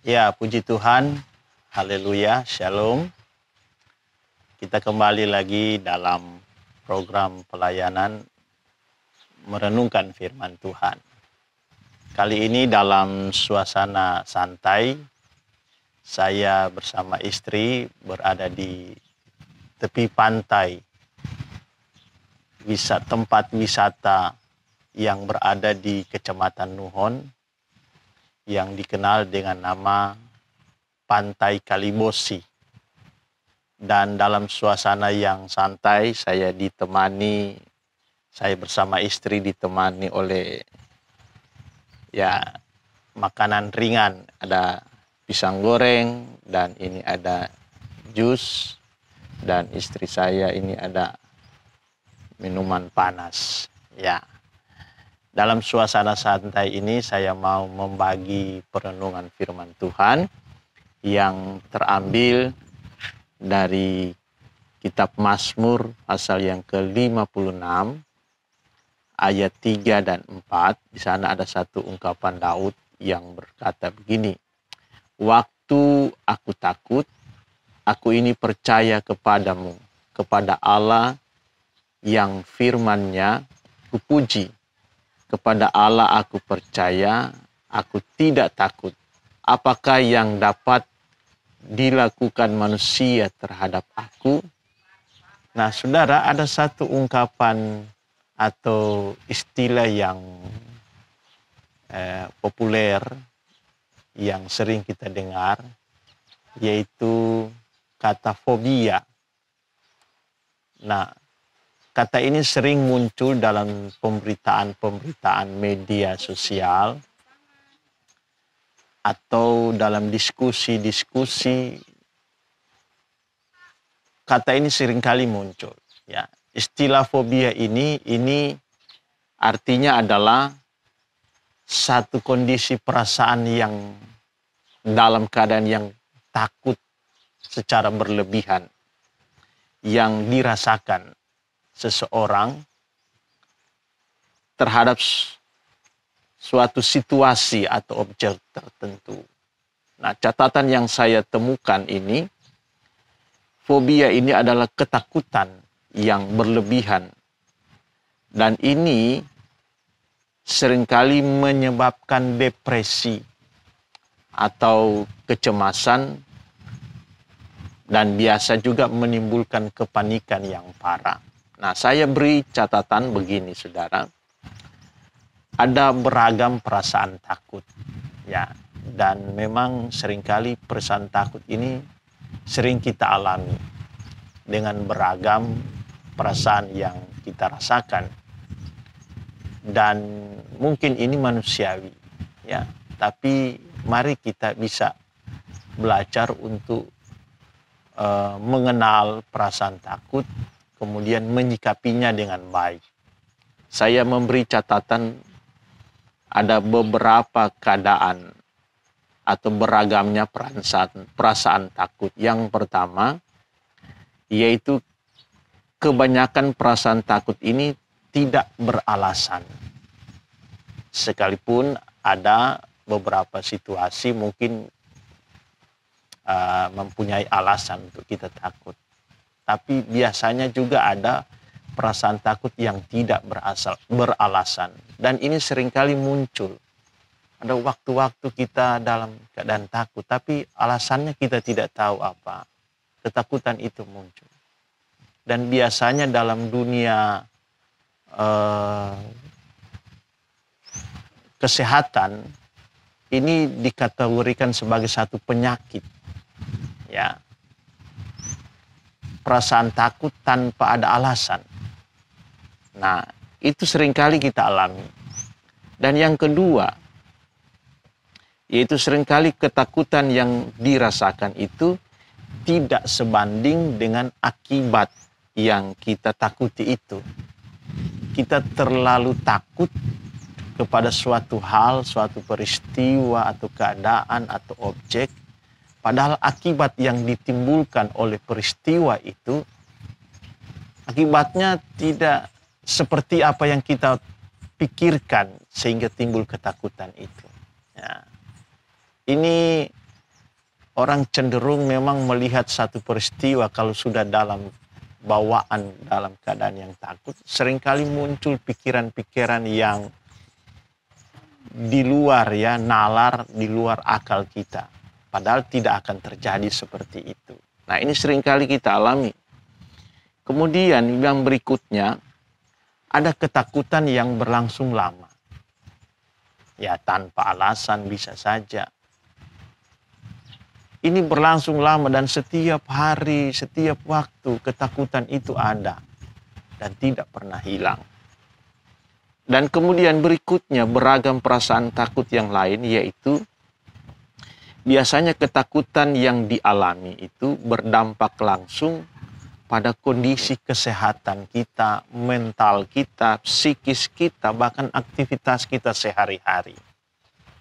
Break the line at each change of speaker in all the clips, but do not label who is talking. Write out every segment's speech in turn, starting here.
Ya, puji Tuhan. Haleluya, Shalom. Kita kembali lagi dalam program pelayanan merenungkan firman Tuhan. Kali ini dalam suasana santai, saya bersama istri berada di tepi pantai, tempat wisata yang berada di Kecamatan Nuhon, yang dikenal dengan nama Pantai Kalibosi. Dan dalam suasana yang santai, saya bersama istri ditemani oleh makanan ringan. Ada pisang goreng, dan ini ada jus, dan istri saya ini ada minuman panas. Ya. Dalam suasana santai ini saya mau membagi perenungan firman Tuhan yang terambil dari kitab Mazmur pasal yang ke-56 ayat 3 dan 4. Di sana ada satu ungkapan Daud yang berkata begini, "Waktu aku takut, aku ini percaya kepadamu, kepada Allah yang firman-Nya kupuji. Kepada Allah aku percaya, aku tidak takut. Apakah yang dapat dilakukan manusia terhadap aku?" Nah, saudara, ada satu ungkapan atau istilah yang populer yang sering kita dengar, yaitu kata fobia. Nah, kata ini sering muncul dalam pemberitaan media sosial atau dalam diskusi-diskusi. Kata ini seringkali muncul. Ya, istilah fobia ini artinya adalah satu kondisi perasaan yang dalam keadaan yang takut secara berlebihan yang dirasakan seseorang terhadap suatu situasi atau objek tertentu. Nah, catatan yang saya temukan ini, fobia ini adalah ketakutan yang berlebihan. Dan ini seringkali menyebabkan depresi atau kecemasan, dan biasa juga menimbulkan kepanikan yang parah. Nah, saya beri catatan begini, saudara. Ada beragam perasaan takut, ya, dan memang seringkali perasaan takut ini sering kita alami dengan beragam perasaan yang kita rasakan, dan mungkin ini manusiawi, ya. Tapi mari kita bisa belajar untuk mengenal perasaan takut, kemudian menyikapinya dengan baik. Saya memberi catatan ada beberapa keadaan atau beragamnya perasaan takut. Yang pertama, yaitu kebanyakan perasaan takut ini tidak beralasan. Sekalipun ada beberapa situasi mungkin mempunyai alasan untuk kita takut. Tapi biasanya juga ada perasaan takut yang tidak beralasan. Dan ini seringkali muncul. Ada waktu-waktu kita dalam keadaan takut, tapi alasannya kita tidak tahu apa. Ketakutan itu muncul. Dan biasanya dalam dunia kesehatan, ini dikategorikan sebagai satu penyakit. Ya. Perasaan takut tanpa ada alasan. Nah, itu seringkali kita alami. Dan yang kedua, yaitu seringkali ketakutan yang dirasakan itu tidak sebanding dengan akibat yang kita takuti itu. Kita terlalu takut kepada suatu hal, suatu peristiwa atau keadaan atau objek, padahal akibat yang ditimbulkan oleh peristiwa itu, akibatnya tidak seperti apa yang kita pikirkan sehingga timbul ketakutan itu. Ya. Ini orang cenderung memang melihat satu peristiwa kalau sudah dalam bawaan, dalam keadaan yang takut, seringkali muncul pikiran-pikiran yang di luar ya, nalar di luar akal kita. Padahal tidak akan terjadi seperti itu. Nah, ini seringkali kita alami. Kemudian yang berikutnya, ada ketakutan yang berlangsung lama. Ya, tanpa alasan bisa saja. Ini berlangsung lama dan setiap hari, setiap waktu ketakutan itu ada dan tidak pernah hilang. Dan kemudian berikutnya beragam perasaan takut yang lain, yaitu biasanya ketakutan yang dialami itu berdampak langsung pada kondisi kesehatan kita, mental kita, psikis kita, bahkan aktivitas kita sehari-hari.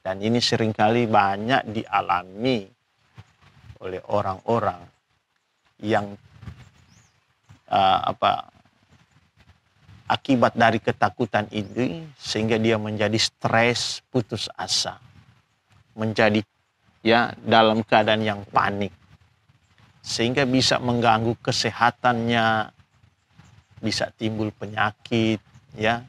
Dan ini seringkali banyak dialami oleh orang-orang yang akibat dari ketakutan ini sehingga dia menjadi stres, putus asa, menjadi ya dalam keadaan yang panik, sehingga bisa mengganggu kesehatannya, bisa timbul penyakit, ya,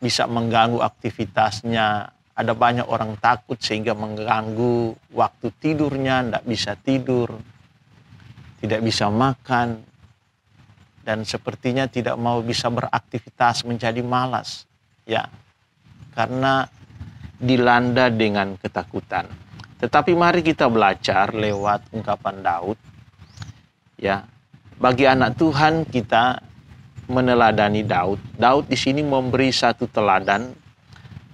bisa mengganggu aktivitasnya. Ada banyak orang takut sehingga mengganggu waktu tidurnya, tidak bisa tidur, tidak bisa makan, dan sepertinya tidak mau bisa beraktivitas, menjadi malas, ya, karena dilanda dengan ketakutan. Tetapi mari kita belajar lewat ungkapan Daud, ya, bagi anak Tuhan kita meneladani Daud. Daud di sini memberi satu teladan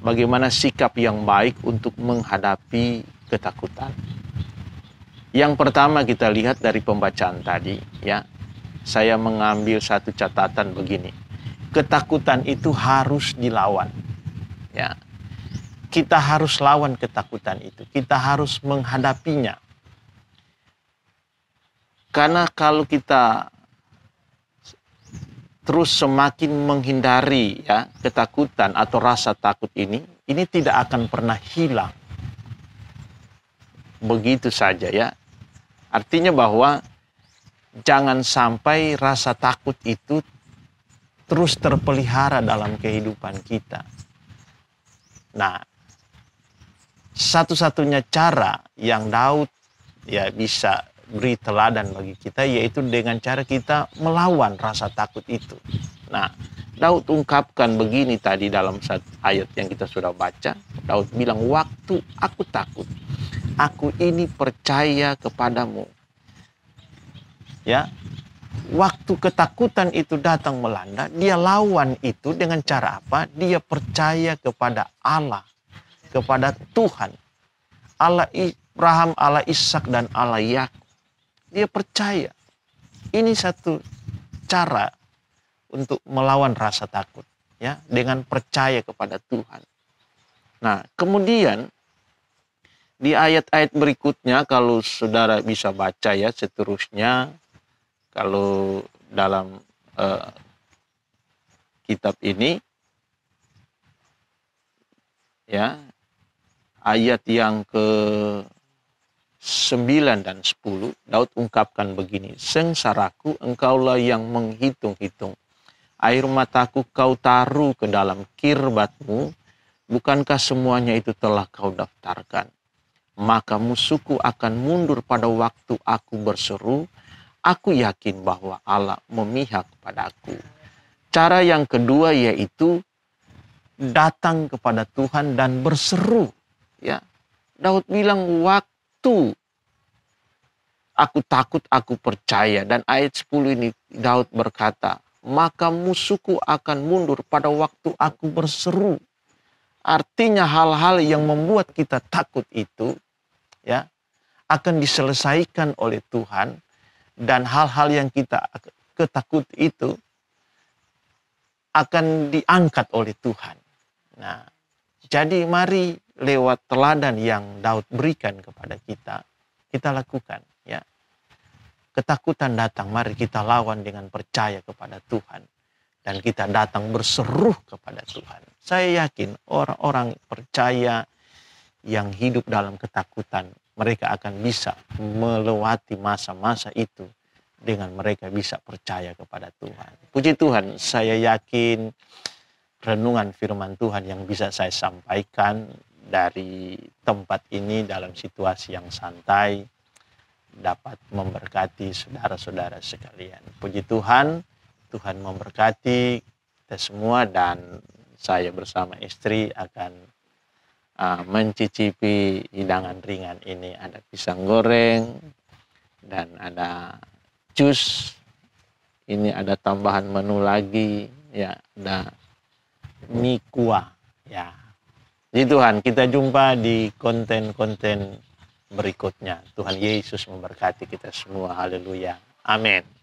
bagaimana sikap yang baik untuk menghadapi ketakutan. Yang pertama kita lihat dari pembacaan tadi, ya. Saya mengambil satu catatan begini. Ketakutan itu harus dilawan. Ya. Kita harus lawan ketakutan itu. Kita harus menghadapinya. Karena kalau kita terus semakin menghindari ya ketakutan atau rasa takut ini tidak akan pernah hilang. Begitu saja ya. Artinya bahwa jangan sampai rasa takut itu terus terpelihara dalam kehidupan kita. Nah, satu-satunya cara yang Daud ya bisa beri teladan bagi kita yaitu dengan cara kita melawan rasa takut itu. Nah, Daud ungkapkan begini tadi dalam satu ayat yang kita sudah baca. Daud bilang, waktu aku takut, aku ini percaya kepadamu. Ya, waktu ketakutan itu datang melanda, dia lawan itu dengan cara apa? Dia percaya kepada Allah, kepada Tuhan, Allah Abraham, Allah Ishak dan Allah Yakub. Dia percaya. Ini satu cara untuk melawan rasa takut, ya, dengan percaya kepada Tuhan. Nah, kemudian di ayat-ayat berikutnya kalau saudara bisa baca ya seterusnya. Kalau dalam kitab ini, ya, ayat yang ke-9 dan 10, Daud ungkapkan begini, sengsaraku engkaulah yang menghitung-hitung, air mataku kau taruh ke dalam kirbatmu, bukankah semuanya itu telah kau daftarkan? Maka musuhku akan mundur pada waktu aku berseru. Aku yakin bahwa Allah memihak padaku. Cara yang kedua yaitu datang kepada Tuhan dan berseru. Ya, Daud bilang waktu aku takut, aku percaya. Dan ayat 10 ini Daud berkata, maka musuhku akan mundur pada waktu aku berseru. Artinya hal-hal yang membuat kita takut itu ya akan diselesaikan oleh Tuhan. Dan hal-hal yang kita ketakut itu akan diangkat oleh Tuhan. Nah, jadi mari lewat teladan yang Daud berikan kepada kita, kita lakukan. Ya, ketakutan datang, mari kita lawan dengan percaya kepada Tuhan. Dan kita datang berseru kepada Tuhan. Saya yakin orang-orang percaya yang hidup dalam ketakutan, mereka akan bisa melewati masa-masa itu dengan mereka bisa percaya kepada Tuhan. Puji Tuhan, saya yakin renungan firman Tuhan yang bisa saya sampaikan dari tempat ini dalam situasi yang santai dapat memberkati saudara-saudara sekalian. Puji Tuhan, Tuhan memberkati kita semua, dan saya bersama istri akan mencicipi hidangan ringan ini. Ada pisang goreng dan ada jus. Ini ada tambahan menu lagi, ya, ada mie kuah, ya. Jadi Tuhan, kita jumpa di konten-konten berikutnya. Tuhan Yesus memberkati kita semua. Haleluya. Amin.